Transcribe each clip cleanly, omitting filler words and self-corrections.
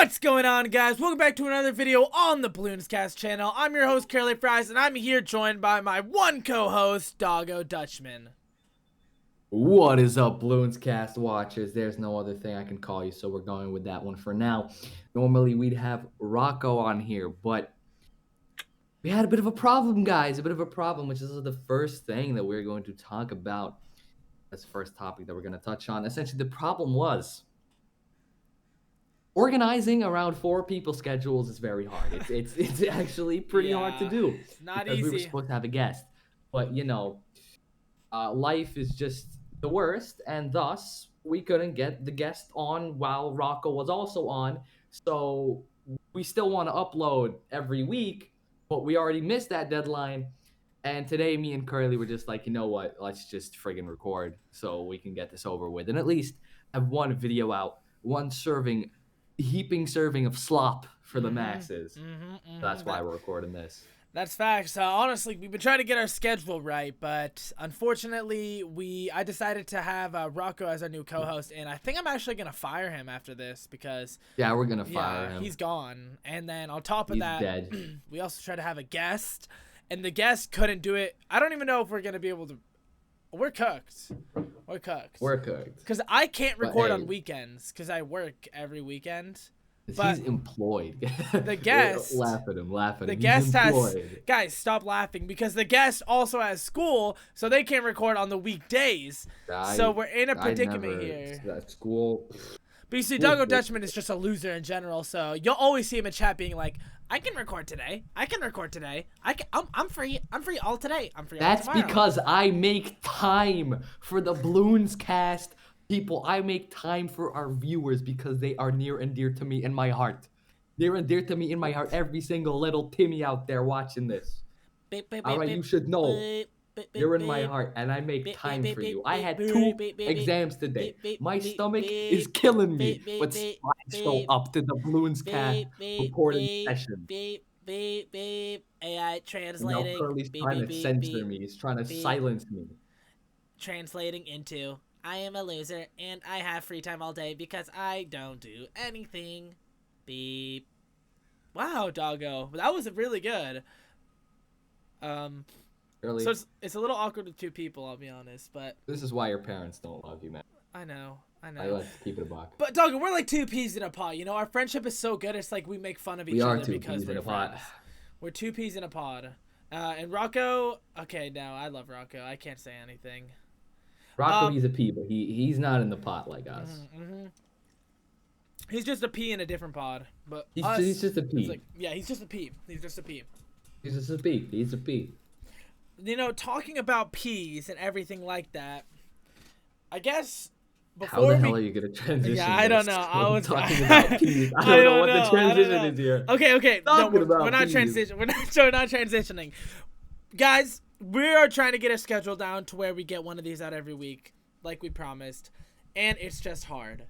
What's going on, guys? Welcome back to another video on the Balloonscast channel. I'm your host, Curly Fries, and I'm here joined by my one co-host, Doggo Dutchman. What is up, Balloonscast watchers? There's no other thing I can call you, so we're going with that one for now. Normally, we'd have Rocco on here, but we had a bit of a problem, guys. A bit of a problem, which is the first thing that we're going to talk about. That's the first topic that we're going to touch on. Essentially, the problem was organizing around 4 people's schedules is very hard. It's actually pretty hard to do. Not because easy. we were supposed to have a guest, but you know, life is just the worst, and thus we couldn't get the guest on while Rocco was also on. So we still want to upload every week, but we already missed that deadline. And today, me and Curly were just like, you know what? Let's just friggin' record so we can get this over with, and at least have one video out, one heaping serving of slop for the masses. That's why we're recording this. That's facts. Honestly, we've been trying to get our schedule right, but unfortunately, I decided to have Rocco as our new co-host, and I think I'm actually gonna fire him after this because we're gonna fire him. He's gone. And then on top of He's that, dead. we also tried to have a guest, and the guest couldn't do it. I don't even know if we're gonna be able to. We're cooked. We're cooked. Because I can't record on weekends because I work every weekend. But he's employed. The guest laugh at him. The guest has, guys, stop laughing, because the guest also has school, so they can't record on the weekdays. So we're in a predicament here. That school. But you see, Doggo Dutchman is just a loser in general, so you'll always see him in chat being like, I can record today. I'm free. I'm free all today. I'm free all tomorrow. That's because I make time for the Balloonscast people. I make time for our viewers because they are near and dear to me in my heart. Near and dear to me in my heart. Every single little Timmy out there watching this. Alright, you should know. You're in my heart, and I make time for you. I had 2 exams today. My stomach is killing me, but still I show up to the Balloonscast recording session. AI translating. Now Curly's trying to censor me. He's trying to silence me. Translating into, I am a loser, and I have free time all day because I don't do anything. Beep. Wow, Doggo. That was really good. So it's a little awkward with 2 people, I'll be honest, but this is why your parents don't love you, man. I know. I like to keep it a buck. But Doggo, we're like 2 peas in a pod. You know, our friendship is so good. It's like we make fun of each other because we're friends. We're 2 peas in a pod. And Rocco, okay, no, I love Rocco. I can't say anything. Rocco, he's a pea, but he's not in the pot like us. He's just a pea in a different pod. But he's just a pea. Like, yeah, he's just a pea. He's just a pea. He's just a pea. He's a pea. You know, talking about peas and everything like that, I guess before how the hell are you gonna transition? Yeah, I don't know. I was talking about peas. I don't know what the transition is here. Okay. No, we're not transitioning. We're not transitioning. Guys, we are trying to get a schedule down to where we get one of these out every week, like we promised, and it's just hard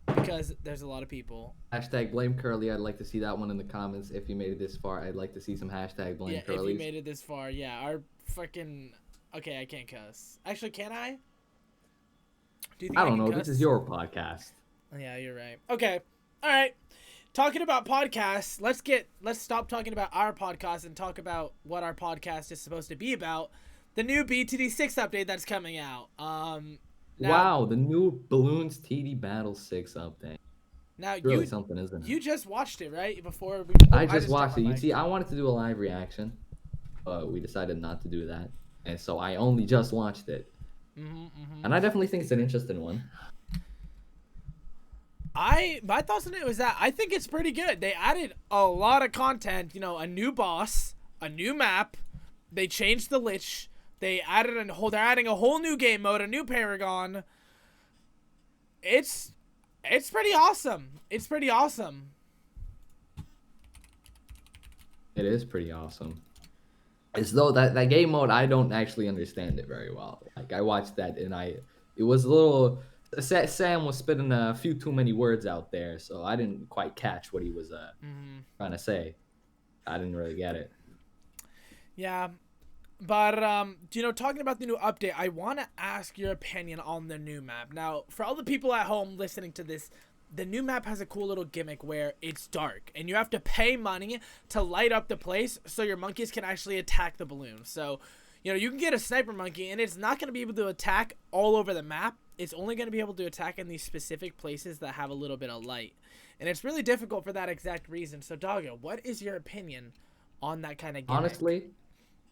because there's a lot of people. Hashtag blame Curly. I'd like to see that one in the comments. If you made it this far, I'd like to see some hashtag blame Curly. If you made it this far, yeah. Our freaking. Okay, I can't cuss. Actually, can I? Do you think I don't know. Cuss? This is your podcast. Yeah, you're right. Okay. All right. Talking about podcasts, let's stop talking about our podcast and talk about what our podcast is supposed to be about. The new BTD6 update that's coming out. Wow, the new Balloons TD Battle 6 update. Now it's really something, isn't it? You just watched it, right? Before we. I just watched it. You see, I wanted to do a live reaction, but we decided not to do that, and so I only just watched it. And I definitely think it's an interesting one. My thoughts on it was that I think it's pretty good. They added a lot of content. You know, a new boss, a new map. They changed the Lich. They're adding a whole new game mode, a new paragon. It's pretty awesome. It's pretty awesome. It is pretty awesome. It's though that game mode, I don't actually understand it very well. Like, I watched that and it was a little. Sam was spitting a few too many words out there, so I didn't quite catch what he was trying to say. I didn't really get it. Yeah. But, you know, talking about the new update, I want to ask your opinion on the new map. Now, for all the people at home listening to this the new map has a cool little gimmick where it's dark and you have to pay money to light up the place so your monkeys can actually attack the balloon. So, you know, you can get a sniper monkey and it's not going to be able to attack all over the map. It's only going to be able to attack in these specific places that have a little bit of light. And it's really difficult for that exact reason. So, Doggo, what is your opinion on that kind of gimmick? Honestly,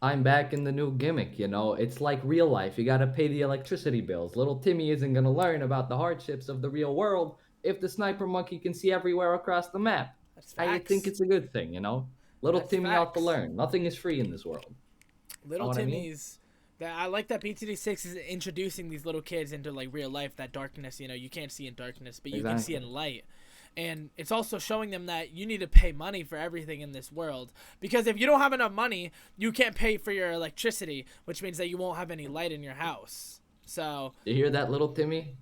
I'm back in the new gimmick, you know. It's like real life. You gotta pay the electricity bills. Little Timmy isn't gonna learn about the hardships of the real world if the sniper monkey can see everywhere across the map. That's I facts. think it's a good thing, you know. Little That's Timmy out to facts. learn. Nothing is free in this world. Know Little what I mean? Timmy's. That I like that BTD6 is introducing these little kids into like real life. That darkness, you know, you can't see in darkness, but you can see in light. And it's also showing them that you need to pay money for everything in this world. Because if you don't have enough money, you can't pay for your electricity, which means that you won't have any light in your house. So, You hear that, little Timmy?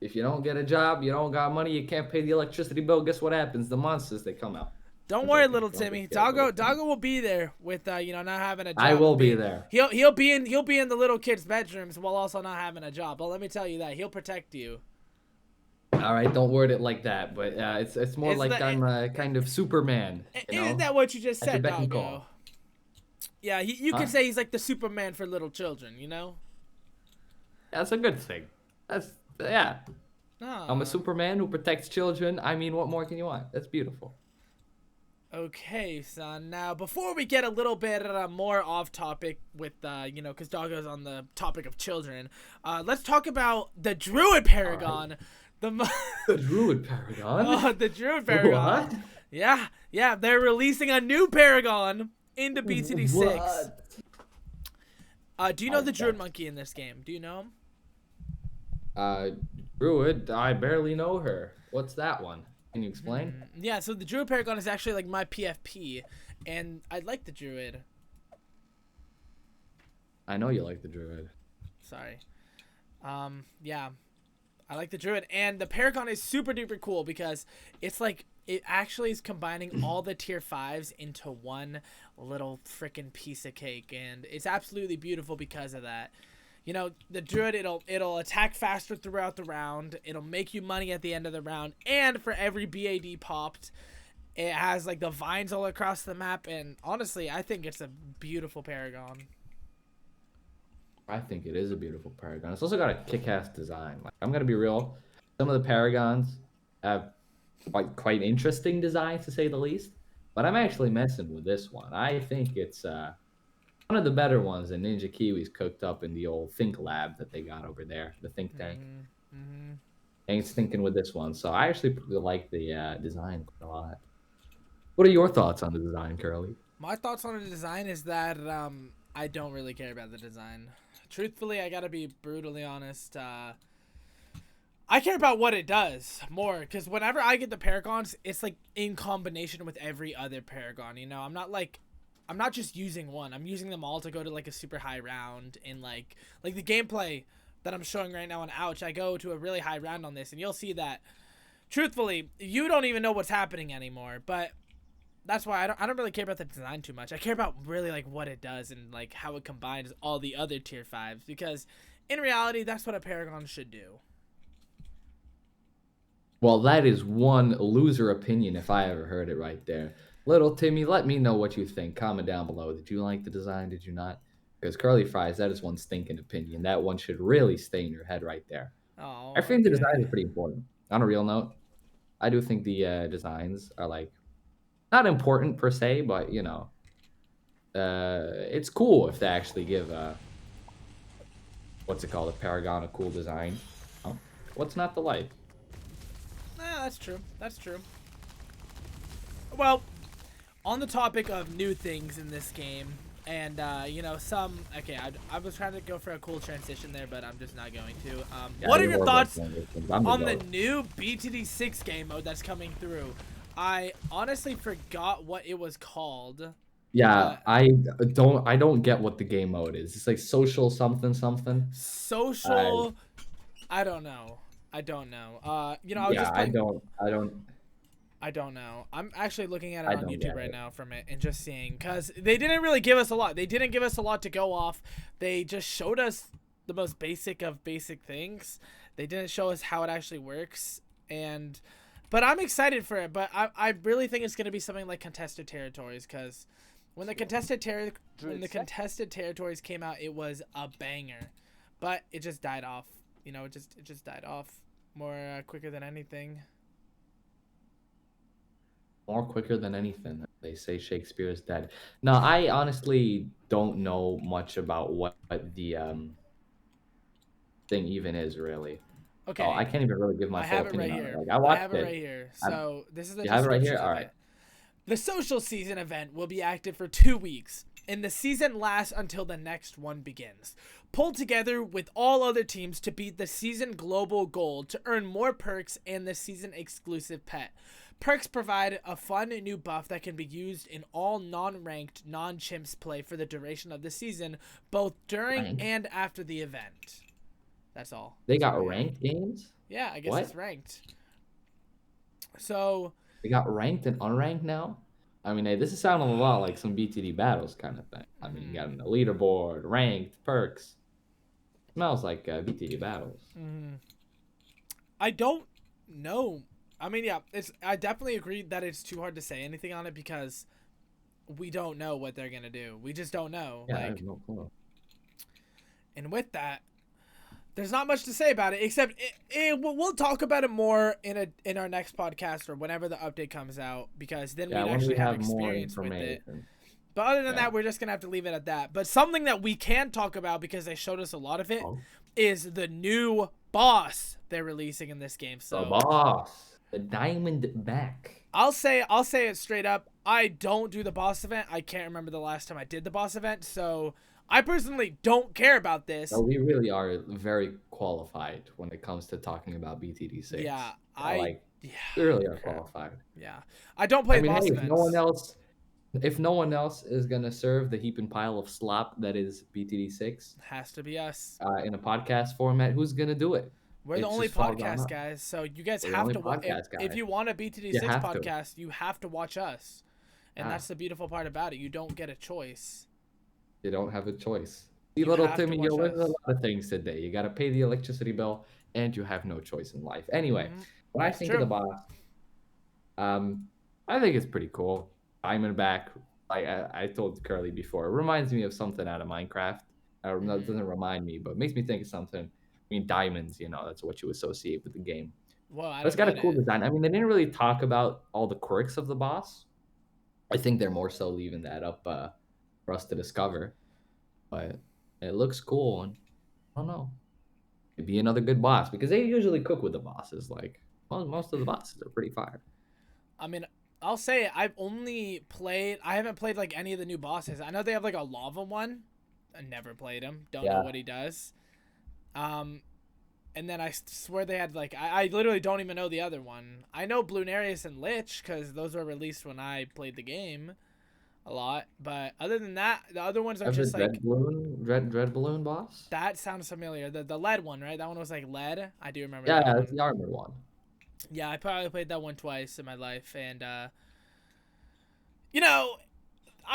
If you don't get a job, you don't got money, you can't pay the electricity bill. Guess what happens? The monsters, they come out. don't I'm worry, joking. little Don't Timmy. get scared, little Timmy. Doggo will be there with you know, not having a job. I will and be being- there. He'll be in the little kids' bedrooms while also not having a job. But let me tell you that he'll protect you. All right, don't word it like that, but it's more Isn't like that- I'm a kind of Superman. You know? Isn't that what you just At your said, beck and Doggo? call. Yeah, you Huh? could say he's like the Superman for little children, you know? That's a good thing. Yeah. No. I'm a Superman who protects children. I mean, what more can you want? That's beautiful. Okay, son. Now, before we get a little bit more off topic with, you know, because Doggo's on the topic of children, let's talk about the Druid Paragon. The Druid Paragon? Oh, the Druid Paragon. What? Yeah, they're releasing a new Paragon into BTD6. What? Do you know the Druid Monkey in this game? Do you know him? Druid, I barely know her. What's that one? Can you explain? Yeah, so the Druid Paragon is actually like my PFP, and I like the Druid. I know you like the Druid. Sorry. Yeah. I like the Druid, and the Paragon is super duper cool because it's like it actually is combining all the tier 5s into one little freaking piece of cake, and it's absolutely beautiful because of that. You know, the Druid, it'll attack faster throughout the round. It'll make you money at the end of the round, and for every BAD popped, it has like the vines all across the map, and honestly, I think it's a beautiful Paragon. I think it is a beautiful Paragon. It's also got a kick-ass design. Like, I'm gonna be real. Some of the Paragons have quite interesting designs, to say the least. But I'm actually messing with this one. I think it's one of the better ones that Ninja Kiwi's cooked up in the old Think Lab that they got over there, the think tank. Mm-hmm. And it's thinking with this one. So I actually like the design quite a lot. What are your thoughts on the design, Curly? My thoughts on the design is that I don't really care about the design. Truthfully, I gotta be brutally honest. I care about what it does more, because whenever I get the Paragons, it's like in combination with every other Paragon. You know, I'm not just using one. I'm using them all to go to like a super high round. And like the gameplay that I'm showing right now on Ouch, I go to a really high round on this, and you'll see that. Truthfully, you don't even know what's happening anymore, but that's why I don't really care about the design too much. I care about really like what it does and like how it combines all the other tier 5s, because in reality, that's what a Paragon should do. Well, that is one loser opinion if I ever heard it right there. Little Timmy, let me know what you think. Comment down below. Did you like the design? Did you not? Because Curly Fries, that is one stinking opinion. That one should really stay in your head right there. Oh, I think the okay. design is pretty important. On a real note, I do think the designs are like not important per se, but you know, it's cool if they actually give what's it called, a Paragon, a cool design. Oh, what's not the like? That's true. That's true. Well, on the topic of new things in this game, and you know, okay, I was trying to go for a cool transition there, but I'm just not going to. Yeah, what are you're your horrible thoughts transitions. on the new BTD6 game mode that's coming through? I honestly forgot what it was called. Yeah, I don't get what the game mode is. It's like social something something. Social. I don't know. You know, I was Yeah, just playing. I don't. know. I'm actually looking at it I on don't YouTube get right it. now from it and just seeing, because they didn't really give us a lot. They didn't give us a lot to go off. They just showed us the most basic of basic things. They didn't show us how it actually works. And But I'm excited for it. But I really think it's gonna be something like contested territories, because when the contested territories came out, it was a banger, but it just died off. You know, it just died off more quicker than anything. More quicker than anything. They say Shakespeare is dead. No, I honestly don't know much about what the thing even is really. So I Okay, can't even really give my I full have it right opinion on it. here. Like I I have watched it it. right here. I, So this is the you have it right here. descriptions All of right. it. The social season event will be active for 2 weeks, and the season lasts until the next one begins. Pull together with all other teams to beat the season global goal to earn more perks and the season exclusive pet. Perks provide a fun new buff that can be used in all non-ranked, non-chimps play for the duration of the season, both during Ranked. and after the event. That's all. They That's all got we have. ranked games. Yeah, I guess What? it's ranked. So, They got ranked and unranked now. I mean, hey, this is sounding a lot like some BTD battles kind of thing. I mean, you got a leaderboard, ranked, perks. Smells like BTD battles. I don't know. I mean, yeah, I definitely agree that it's too hard to say anything on it because we don't know what they're gonna do. We just don't know. Yeah, I have no clue. And with that, there's not much to say about it except we'll talk about it more in our next podcast or whenever the update comes out, because then we actually have experience with it. But other than that, we're just gonna have to leave it at that. But something that we can talk about, because they showed us a lot of it, is the new boss they're releasing in this game. So the boss, the diamond back. I'll say it straight up. I don't do the boss event. I can't remember the last time I did the boss event, so I personally don't care about this. So we really are very qualified when it comes to talking about BTD6. Yeah, we really are qualified. Yeah, I don't play boss hey, events. if no one else is gonna serve the heap and pile of slop that is BTD6, has to be us. In a podcast format, who's gonna do it? We're the only podcast guys, so you guys have to watch. If you want a BTD6 podcast, you have to watch us, and that's the beautiful part about it. You don't get a choice. You don't have a choice. See, little Timmy, you learned a lot of things today. You got to pay the electricity bill, and you have no choice in life. Anyway, when I think of the boss, I think it's pretty cool. Diamondback, I told Curly before, it reminds me of something out of Minecraft. It doesn't remind me, but it makes me think of something. I mean, diamonds, that's what you associate with the game. Well, but it's got a cool design. I mean, they didn't really talk about all the quirks of the boss. I think they're more so leaving that up for us to discover. But it looks cool, and I don't know. It'd be another good boss, because they usually cook with the bosses. Like, most of the bosses are pretty fire. I mean, I'll say I haven't played like any of the new bosses. I know they have like a lava one. I never played him. Don't know what he does. And then I swear they had like I literally don't even know the other one. I know Bloonarius and Lich because those were released when I played the game a lot. But other than that, the other ones are just like dread balloon boss. That sounds familiar. The lead one, right? That one was like lead. I do remember. Yeah, it's the armored one. Yeah, I probably played that one twice in my life, and I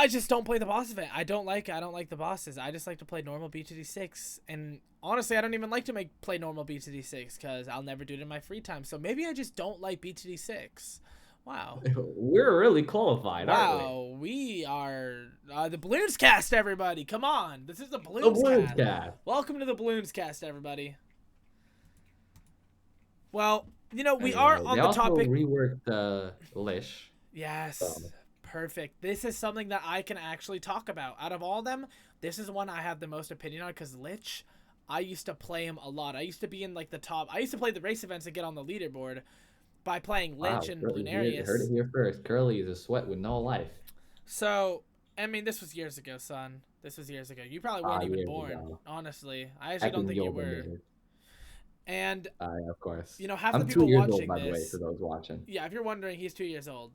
just don't play the boss event. I don't like the bosses. I just like to play normal BTD6. And honestly, I don't even like to play normal BTD6 because I'll never do it in my free time. So maybe I just don't like BTD6. Wow. We're really qualified, aren't we? Wow, we are the Balloons Cast, everybody. Come on. This is the Balloons Cast. Welcome to the Balloons Cast, everybody. Well, we are on the topic. They also reworked Lich. Yes. Perfect. This is something that I can actually talk about. Out of all them, this is one I have the most opinion on because Lich, I used to play him a lot. I used to be in like the top. I used to play the race events and get on the leaderboard by playing Lich and Bloonarius. You heard it here first. Curly is a sweat with no life. So, I mean, this was years ago, son. This was years ago. You probably weren't even born, honestly. I actually don't think you were. And of course, half I'm the people 2 years watching old, by this. the way, for those watching. Yeah, if you're wondering, he's 2 years old.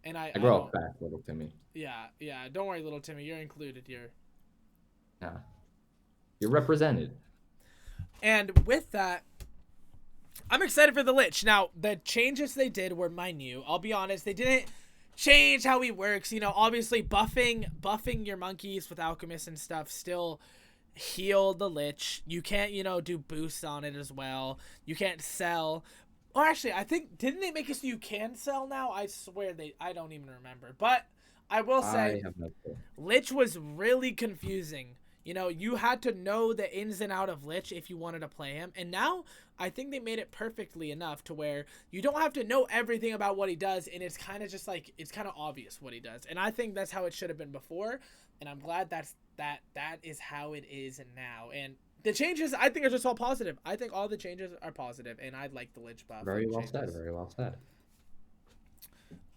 And I grow up fast, little Timmy. Yeah. Don't worry, little Timmy. You're included here. Yeah. You're represented. And with that, I'm excited for the Lich. Now, the changes they did were minute. I'll be honest, they didn't change how he works. Obviously buffing your monkeys with alchemists and stuff still heal the Lich. You can't, do boosts on it as well. You can't sell. Oh, actually, I think didn't they make it so you can sell now? I swear I don't even remember. But I will say I have no clue. Lich was really confusing. You know, you had to know the ins and out of Lich if you wanted to play him. And now I think they made it perfectly enough to where you don't have to know everything about what he does, and it's kind of just like it's kind of obvious what he does. And I think that's how it should have been before, and I'm glad that is how it is now. And the changes I think are just all positive. I think all the changes are positive, and I like the Lich buff. Very well changes. said. Very well said.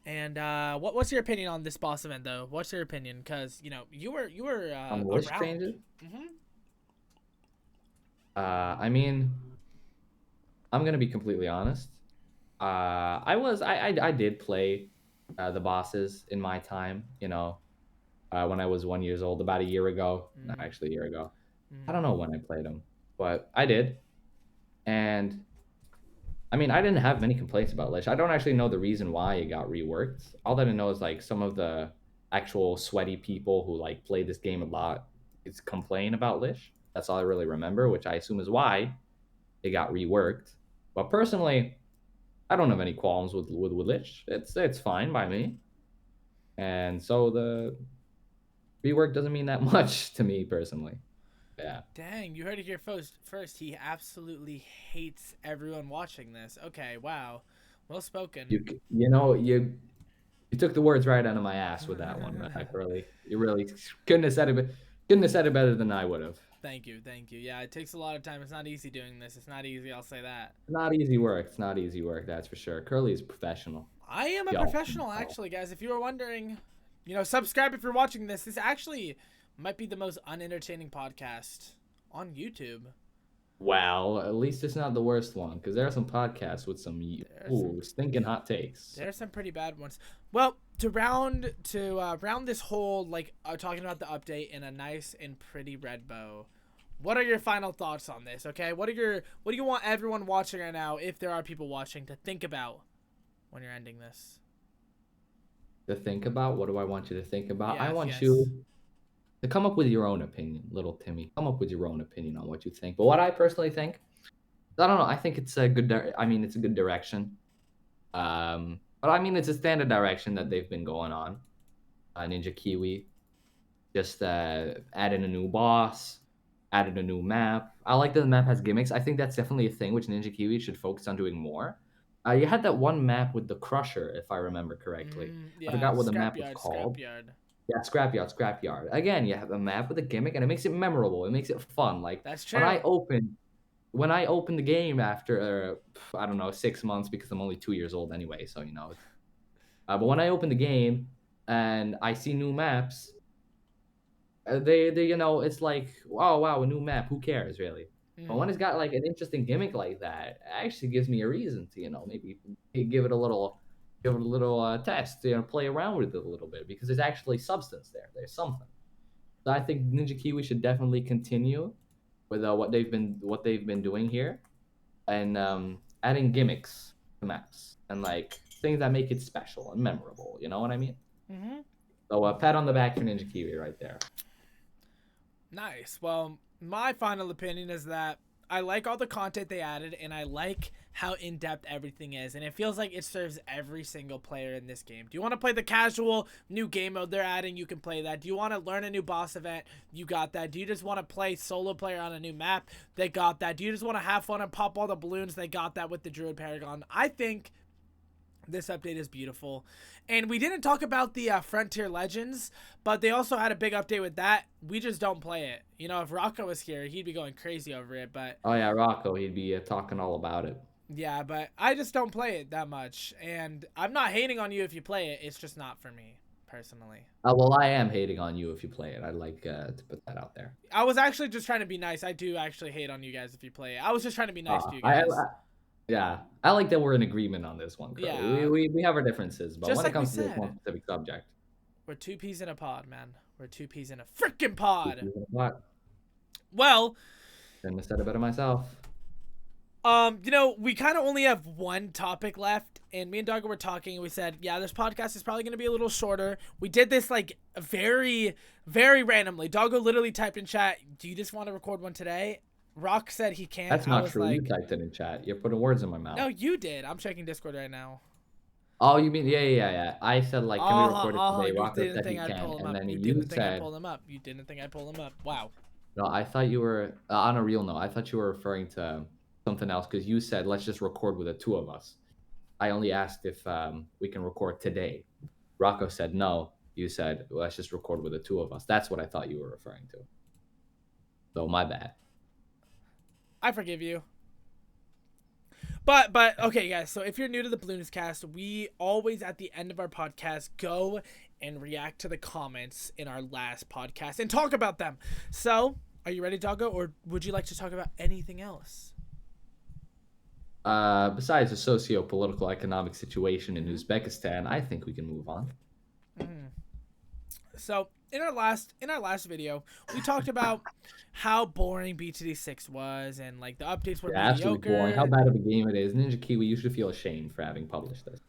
And what's your opinion on this boss event, though? What's your opinion? Because you were On Lich around. changes? Mm-hmm. I mean, I'm gonna be completely honest. I did play the bosses in my time. When I was 1 years old, about a year ago. Not Mm-hmm. actually a year ago. I Mm-hmm. don't know when I played them, but I did. And I mean, I didn't have many complaints about Lich. I don't actually know the reason why it got reworked. All that I know is like some of the actual sweaty people who like play this game a lot is complain about Lich. That's all I really remember, which I assume is why it got reworked. But personally, I don't have any qualms with Lich. It's fine by me. And so the rework doesn't mean that much to me personally. Yeah. Dang, you heard it here first. He absolutely hates everyone watching this. Okay, wow. Well spoken. You took the words right out of my ass with that one, Curly. You really couldn't have said it better than I would have. Thank you. Yeah, it takes a lot of time. It's not easy doing this. It's not easy, I'll say that. Not easy work. It's not easy work, that's for sure. Curly is a professional. I am a Y'all can professional, tell. actually, guys. If you were wondering, subscribe if you're watching this. This actually might be the most unentertaining podcast on YouTube. Well, at least it's not the worst one, because there are some podcasts with some stinking hot takes. There's some pretty bad ones. Well, to round this whole talking about the update in a nice and pretty red bow. What are your final thoughts on this? Okay, what do you want everyone watching right now, if there are people watching, to think about when you're ending this? To think about? What do I want you to think about? I want Yes. you to come up with your own opinion, little Timmy. Come up with your own opinion on what you think. But what I personally think, I don't know. I think it's a good. It's a good direction. But I mean, it's a standard direction that they've been going on. Ninja Kiwi just added a new boss, added a new map. I like that the map has gimmicks. I think that's definitely a thing which Ninja Kiwi should focus on doing more. You had that one map with the Crusher, if I remember correctly. Yeah, I forgot what the map was called. Scrapyard. Yeah, Scrapyard. Again, you have a map with a gimmick, and it makes it memorable. It makes it fun. Like That's true. when I open the game after I don't know 6 months, because I'm only 2 years old anyway, so But when I open the game and I see new maps, they it's like, oh wow, a new map. Who cares really? But when it's got like an interesting gimmick like that, it actually gives me a reason to maybe give it a little test, play around with it a little bit, because there's actually substance there. There's something. So I think Ninja Kiwi should definitely continue with what they've been doing here, and adding gimmicks to maps and like things that make it special and memorable. You know what I mean? Mm-hmm. So a pat on the back for Ninja Kiwi right there. Nice. Well, my final opinion is that I like all the content they added, and I like how in-depth everything is, and it feels like it serves every single player in this game. Do you want to play the casual new game mode they're adding? You can play that. Do you want to learn a new boss event? You got that. Do you just want to play solo player on a new map? They got that. Do you just want to have fun and pop all the balloons? They got that with the Druid Paragon. I think this update is beautiful. And we didn't talk about the Frontier Legends, but they also had a big update with that. We just don't play it. If Rocco was here, he'd be going crazy over it. But oh yeah, Rocco, he'd be talking all about it. Yeah, but I just don't play it that much. And I'm not hating on you if you play it. It's just not for me, personally. Well, I am hating on you if you play it. I'd like to put that out there. I was actually just trying to be nice. I do actually hate on you guys if you play it. I was just trying to be nice to you guys. Yeah, I like that we're in agreement on this one, Curly. Yeah. We have our differences, but Just when like it comes we to this said. one specific subject, We're two peas in a pod, man. We're two peas in a freaking pod. what? Well, Couldn't have said it better myself. we kind of only have one topic left, and me and Doggo were talking, and we said, yeah, this podcast is probably going to be a little shorter. We did this, very, very randomly. Doggo literally typed in chat, do you just want to record one today? Rock said he can't. That's I not was true. You like, typed it in chat. You're putting words in my no, mouth. you did. I'm checking Discord right now. Oh, you mean yeah. I said like, can we record it today? You Rocco didn't said think he I'd can, pull him and up. then You you didn't think I'd said, pull him up. You didn't think I'd pull him up. Wow. no. I thought you were on a real note. I thought you were referring to something else because you said let's just record with the two of us. I only asked if we can record today. Rocco said no. You said let's just record with the two of us. That's what I thought you were referring to. So my bad. I forgive you. But okay, guys. So if you're new to the Balloons Cast, we always at the end of our podcast go and react to the comments in our last podcast and talk about them. So are you ready, Doggo, or would you like to talk about anything else? Besides the socio-political economic situation in Uzbekistan, I think we can move on. So in our last video, we talked about how boring BTD6 was and like the updates were Yeah, absolutely mediocre. boring. How bad of a game it is. Ninja Kiwi, you should feel ashamed for having published this.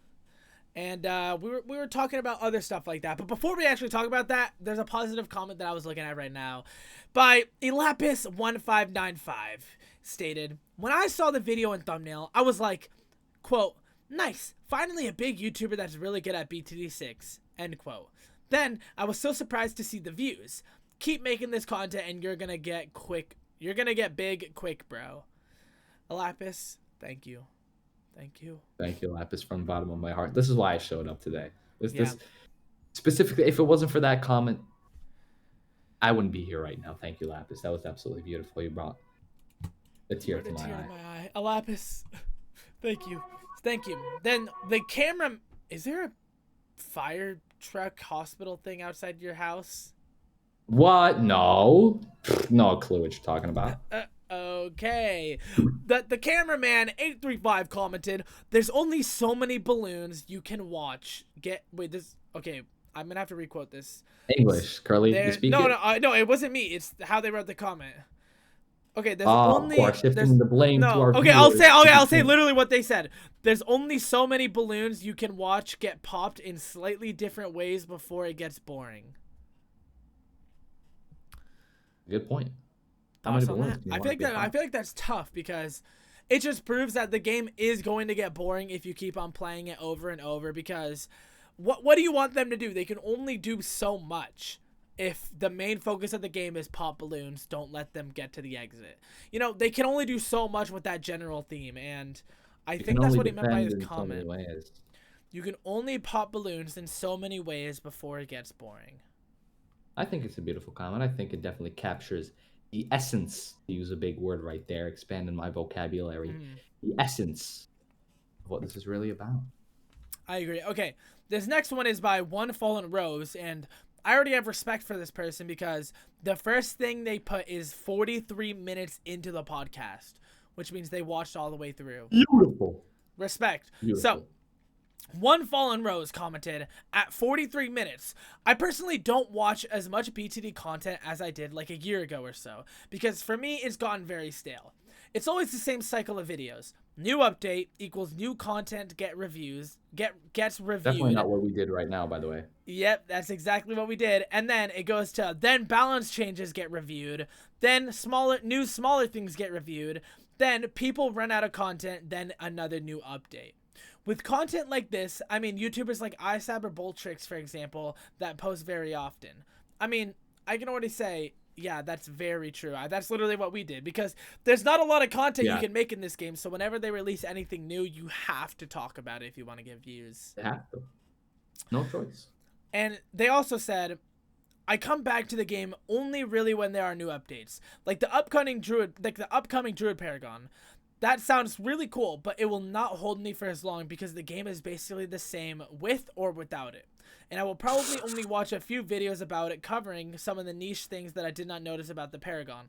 And we were talking about other stuff like that. But before we actually talk about that, there's a positive comment that I was looking at right now by Elapis1595 stated, when I saw the video and thumbnail, I was like, quote, nice, finally a big YouTuber that's really good at BTD6, end quote. Then I was so surprised to see the views. Keep making this content and you're gonna get big quick, bro. Elapis, thank you. Thank you. Thank you, Lapis, from the bottom of my heart. This is why I showed up today. This specifically, if it wasn't for that comment, I wouldn't be here right now. Thank you, Lapis. That was absolutely beautiful. You brought a tear to my eye. Elapis, thank you. Thank you. Then the camera, is there a fire truck hospital thing outside your house? What? No. No clue what you're talking about. Okay. The cameraman 835 commented, there's only so many balloons you can watch. Okay, I'm gonna have to requote this. English, Curly, you speak it? No, it wasn't me. It's how they wrote the comment. Okay, there's of course, shifting the blame to our okay, viewers. I'll say literally what they said. There's only so many balloons you can watch get popped in slightly different ways before it gets boring. Good point. How Thoughts many on balloons that? do you I feel like that's tough because it just proves that the game is going to get boring if you keep on playing it over and over, because what do you want them to do? They can only do so much. If the main focus of the game is pop balloons, don't let them get to the exit. You know, they can only do so much with that general theme, and I think that's what he meant by his comment. You can only pop balloons in so many ways before it gets boring. I think it's a beautiful comment. I think it definitely captures the essence, to use a big word right there, expanding my vocabulary, the essence of what this is really about. I agree. Okay, this next one is by One Fallen Rose, and I already have respect for this person because the first thing they put is 43 minutes into the podcast, which means they watched all the way through. Beautiful. Respect. Beautiful. So, One Fallen Rose commented, at 43 minutes, I personally don't watch as much BTD content as I did like a year ago or so, because for me, it's gotten very stale. It's always the same cycle of videos. New update equals new content gets reviewed. Definitely not what we did right now, by the way. Yep, that's exactly what we did. And then it goes to, then balance changes get reviewed. Then smaller things get reviewed. Then people run out of content. Then another new update. With content like this, I mean, YouTubers like iSab or Boltrix, for example, that post very often. I mean, I can already say, yeah, that's very true. That's literally what we did, because there's not a lot of content you can make in this game. So whenever they release anything new, you have to talk about it if you want to get views. You have to. No choice. And they also said, I come back to the game only really when there are new updates, like the upcoming Druid paragon. That sounds really cool, but it will not hold me for as long because the game is basically the same with or without it. And I will probably only watch a few videos about it covering some of the niche things that I did not notice about the paragon.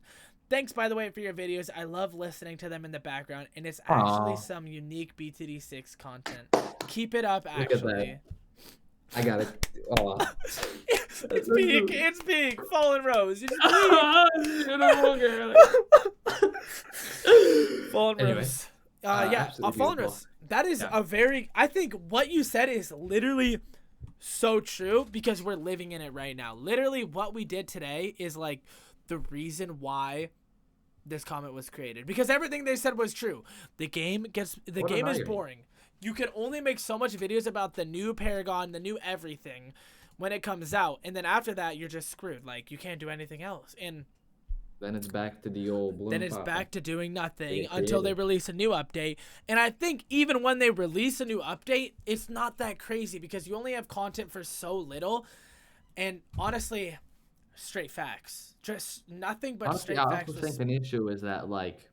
Thanks, by the way, for your videos. I love listening to them in the background, and it's actually some unique BTD6 content. Keep it up, actually. I got it. Oh. It's peak. Fallen Rose. It's Fallen Rose. Fallen Rose. That is a very, I think what you said is literally so true, because we're living in it right now. Literally what we did today is like the reason why this comment was created because everything they said was true. The game What an is irony. boring. You can only make so much videos about the new paragon, the new everything when it comes out, and then after that you're just screwed. Like you can't do anything else. And Then it's back to the old then bloom it's pop. back to doing nothing Get until they creative. release a new update. And I think even when they release a new update, it's not that crazy because you only have content for so little. And honestly, straight facts. Just nothing but Honestly, straight I facts. also think an issue is that like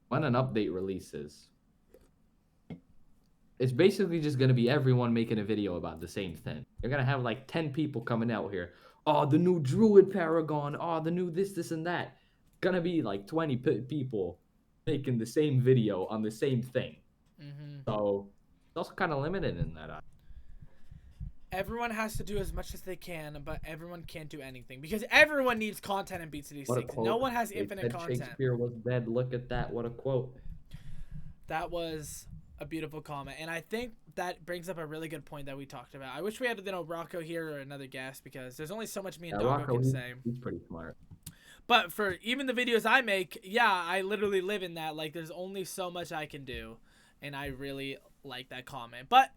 when an update releases, it's basically just gonna be everyone making a video about the same thing. You're gonna have like 10 people coming out here. Oh, the new Druid paragon. Oh, the new this, and that. Gonna be like 20 people making the same video on the same thing. Mm-hmm. So it's also kind of limited in that. Everyone has to do as much as they can, but everyone can't do anything because everyone needs content in What a BTD6. No quote. one has They infinite said content. Shakespeare was dead. Look at that. What a quote. That was a beautiful comment, and I think that brings up a really good point that we talked about. I wish we had Rocco here or another guest because there's only so much me and Yeah, Doggo Rocco, can say. he's pretty smart. But for even the videos I make, yeah, I literally live in that. Like, there's only so much I can do, and I really like that comment. But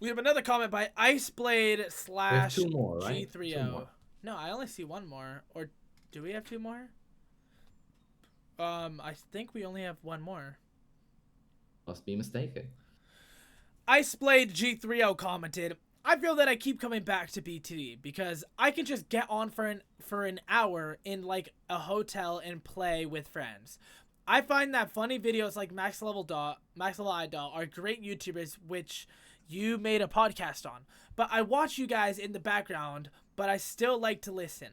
we have another comment by Iceblade There's slash two more, right? Two G30. more. No, I only see one more. Or do we have two more? I think we only have one more. Must be mistaken. Iceblade G30 commented, I feel that I keep coming back to BTD because I can just get on for an hour in like a hotel and play with friends. I find that funny videos like Max Level Idol are great YouTubers which you made a podcast on. But I watch you guys in the background, but I still like to listen.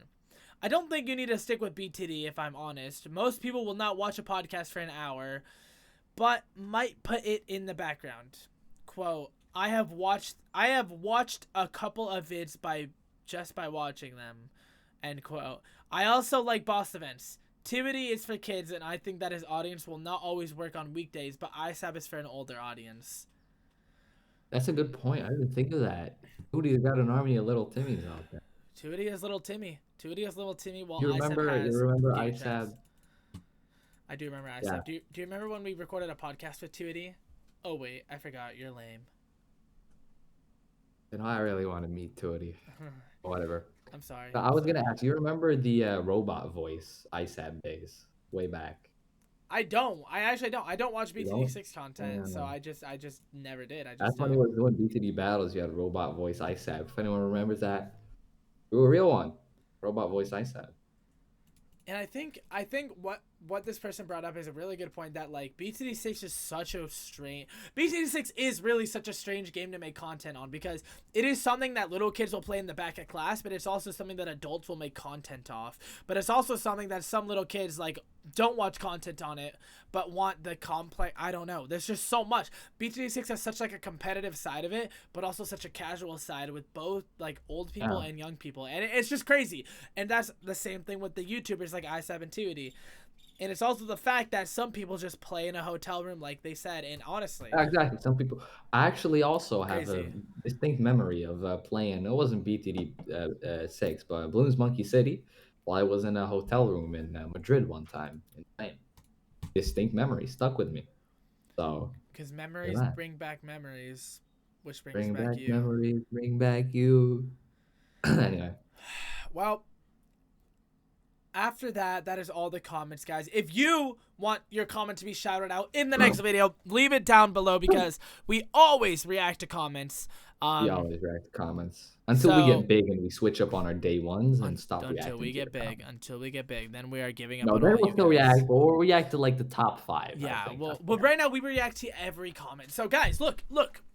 I don't think you need to stick with BTD if I'm honest. Most people will not watch a podcast for an hour, but might put it in the background. Quote, I have watched a couple of vids by watching them. End quote. I also like boss events. Activity is for kids, and I think that his audience will not always work on weekdays, but ISAB is for an older audience. That's a good point. I didn't think of that. Dude, has got an army of little Timmies out there. Tootie is little Timmy. Tootie is little Timmy, while You ISAB remember? You has remember Game ISAB? Chats. I do remember ISAB. Yeah. Do you remember when we recorded a podcast with Tootie? Oh wait, I forgot. You're lame. You know, I really want to meet Tootie. Whatever. I'm sorry. I was gonna ask. You remember the robot voice ISAB days way back? I don't. I actually don't. I don't watch You BTD6 content, so Yeah. I just never did. I just That's when don't. he was doing BTD battles. You had robot voice ISAB. If anyone remembers that, you a real one. Robot voice ISAB. And I think what this person brought up is a really good point that like BTD6 is such a strange BTD6 is really such a strange game to make content on because it is something that little kids will play in the back of class, but it's also something that adults will make content off. But it's also something that some little kids like don't watch content on it but want the complex. I don't know. There's just so much. BTD6 has such like a competitive side of it, but also such a casual side with both like old people and young people, and it's just crazy. And that's the same thing with the YouTubers like i7 and Tuity. And it's also the fact that some people just play in a hotel room, like they said. And honestly, Exactly. Some people. I actually also have a crazy. distinct memory of playing. It wasn't BTD 6, but Bloons Monkey City. While I was in a hotel room in Madrid one time in Spain. Distinct memory stuck with me. So Because there's memories that. bring back memories, which brings Bring back back you. memories. Bring back you. Anyway. Well, after that, that is all the comments, guys. If you want your comment to be shouted out in the next video, leave it down below because we always react to comments. We always react to comments until we get big and we switch up on our day ones and stop reacting. Until we get big, comments. then we are giving up No, on then all we'll you still guys. react, but we'll react to like the top 5. Yeah, I think. well, right now we react to every comment. So, guys, look.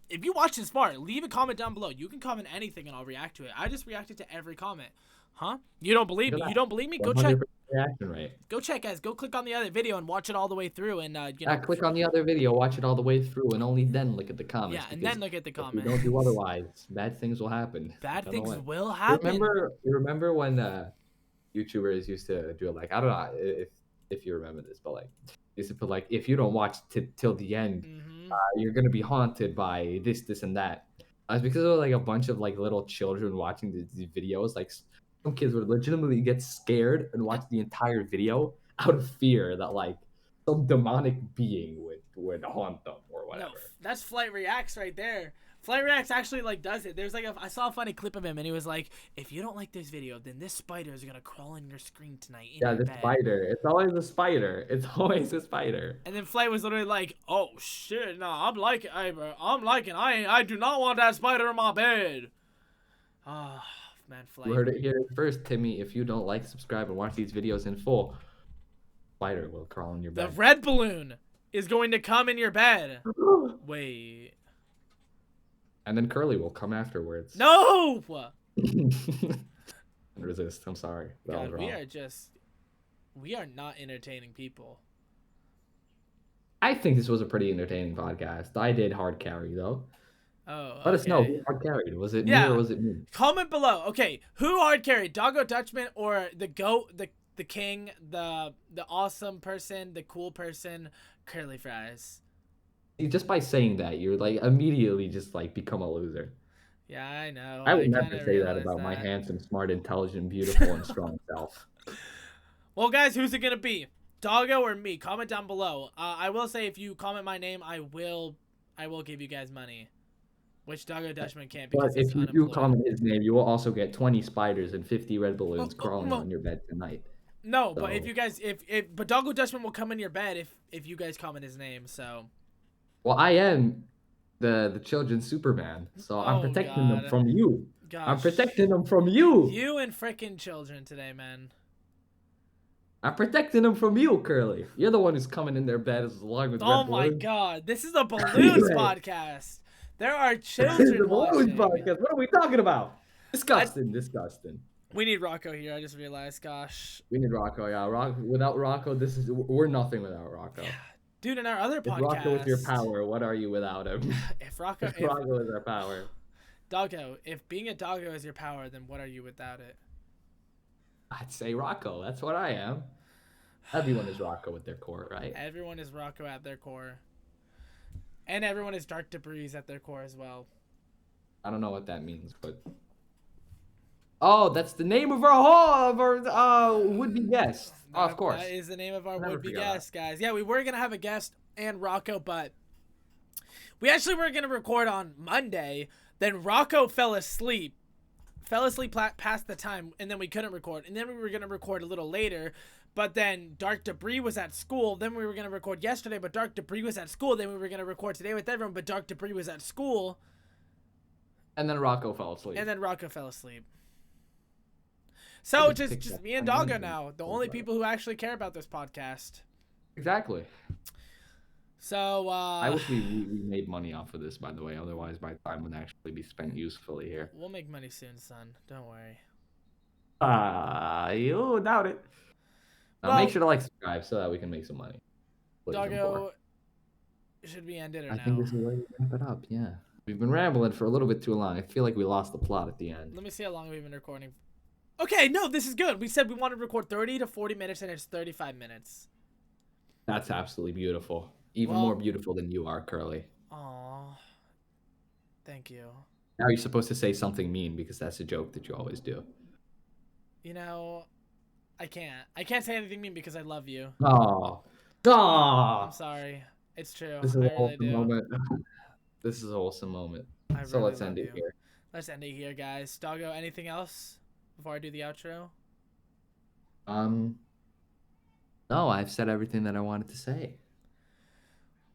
If you watch this far, leave a comment down below. You can comment anything and I'll react to it. I just reacted to every comment. Huh? You don't believe me? You don't believe me? Go check. Reaction rate. Go check, guys. Go click on the other video and watch it all the way through. And Click on the other video, watch it all the way through, and only then look at the comments. Yeah, and then look at the comments. If you don't do otherwise, bad things will happen. Bad things will happen. You remember when YouTubers used to do it like, I don't know if you remember this, but like used to put like, if you don't watch till the end, you're gonna be haunted by this and that. It's because of like a bunch of like little children watching these videos. Like some kids would legitimately get scared and watch the entire video out of fear that like some demonic being would haunt them or No, whatever. that's Flight Reacts right there. Flight Reacts actually like does it. There's like I saw a funny clip of him and he was like, if you don't like this video, then this spider is gonna crawl in your screen tonight in Yeah, your the bed. spider. It's always a spider. It's always a spider. And then Flight was literally like, oh shit, no, I'm liking I do not want that spider in my bed. Ah, man, Flight. You heard it here first, Timmy. If you don't like, subscribe, and watch these videos in full, spider will crawl in your The bed. red balloon is going to come in your bed. Wait. And then Curly will come afterwards. No! Resist. I'm sorry. That was God, wrong. we are not entertaining people. I think this was a pretty entertaining podcast. I did hard carry though. Oh, Let us know okay. who hard carried. Was it me Yeah. or was it me? Comment below. Okay, who hard carried? Doggo Dutchman or the goat, the king, the awesome person, the cool person, Curly Fries? Just by saying that, you're like immediately just like become a loser. Yeah, I know. I would never kinda say that realized about my that. handsome, smart, intelligent, beautiful, and strong self. Well, guys, who's it gonna be? Doggo or me? Comment down below. I will say if you comment my name, I will give you guys money, which Doggo Dutchman can't because But he's if you do unemployed. comment his name, you will also get 20 spiders and 50 red balloons crawling on your bed tonight. No, So- but if you guys, but Doggo Dutchman will come in your bed if you guys comment his name. So. Well, I am the children's Superman, so I'm Oh, protecting them God. from you. Gosh. I'm protecting them from you. You and frickin' children today, man. I'm protecting them from you, Curly. You're the one who's coming in their bed along with Oh red my balloons. God, this is a balloons podcast. There are children The balloons watching. podcast. What are we talking about? Disgusting, disgusting. We need Rocco here. I just realized. Gosh, We need Rocco. Yeah, without Rocco, we're nothing without Rocco. dude, in our other If podcast. Rocco is your power, what are you without him? If Rocco, If Rocco is our power. Doggo, if being a doggo is your power, then what are you without it? I'd say Rocco. That's what I am. Everyone is Rocco at their core, right? Everyone is Rocco at their core, and everyone is Dark Debris at their core as well. I don't know what that means, but oh, that's the name of our would-be guest. Oh, of course. That is the name of our Never would-be forgot guest, guys. Yeah, we were gonna have a guest and Rocco, but we actually were gonna record on Monday. Then Rocco fell asleep past the time, and then we couldn't record. And then we were gonna record a little later, but then Dark Debris was at school. Then we were gonna record yesterday, but Dark Debris was at school. Then we were gonna record today with everyone, but Dark Debris was at school. And then Rocco fell asleep. And then Rocco fell asleep. So I just picked just up me and my Doggo name. now, the only people who actually care about this podcast. Exactly. So I wish we made money off of this, by the way. Otherwise, my time would actually be spent usefully here. we'll make money soon, son. Don't worry. You doubt it. Well- Make sure to like, subscribe, so that we can make some money. Please, I'm Doggo, poor. should we end it or I no? think this is where we wrap it up. Yeah, we've been rambling for a little bit too long. I feel like we lost the plot at the end. Let me see how long we've been recording. Okay, no, this is good. We said we wanted to record 30 to 40 minutes, and it's 35 minutes. That's absolutely beautiful. Even Well- more beautiful than you are, Curly. Aw. Thank you. Now you're supposed to say something mean because that's a joke that you always do. You know, I can't. I can't say anything mean because I love you. Oh, I'm sorry. It's true. This is I a really wholesome do. moment. This is a wholesome moment. I So really let's end love it you. here. Let's end it here, guys. Doggo, anything else before I do the outro? No, I've said everything that I wanted to say.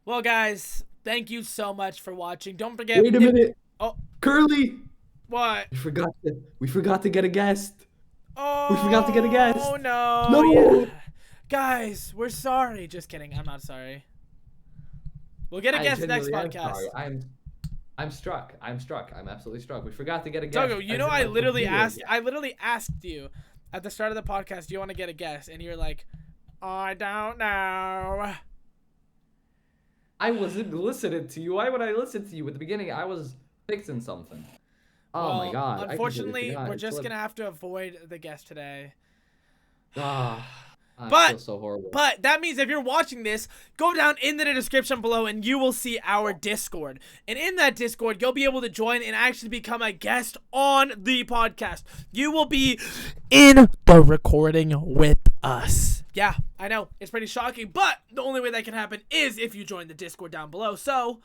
Well, guys, thank you so much for watching. Don't forget. Wait a minute. Oh, Curly, what? we forgot to get a guest. Oh, forgot to get a guest. Oh no. No. Yeah. Guys, we're sorry. Just kidding. I'm not sorry. We'll get a I guest next genuinely am podcast. sorry. I'm struck. I'm absolutely struck. We forgot to get a guest. Doggo, you know As in, I literally computer asked guest. I literally asked you at the start of the podcast, do you want to get a guest? And you're like, I don't know. I wasn't listening to you. Why would I listen to you at the beginning? I was fixing something. Oh Well, my god. I completely Unfortunately, forgot. we're It just slipped. gonna have to avoid the guest today. I But- feel so horrible. But that means if you're watching this, go down into the description below and you will see our Discord. And in that Discord, you'll be able to join and actually become a guest on the podcast. You will be in the recording with us. Yeah, I know. It's pretty shocking, but the only way that can happen is if you join the Discord down below. So,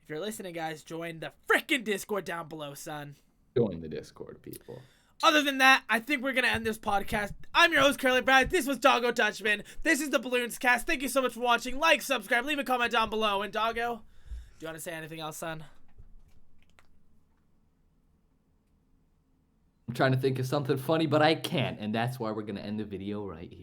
if you're listening, guys, join the frickin' Discord down below, son. Join the Discord, people. Other than that, I think we're going to end this podcast. I'm your host, Curly Brad. This was Doggo Dutchman. This is the Balloons Cast. Thank you so much for watching. Like, subscribe, leave a comment down below. And Doggo, do you want to say anything else, son? I'm trying to think of something funny, but I can't. And that's why we're going to end the video right here.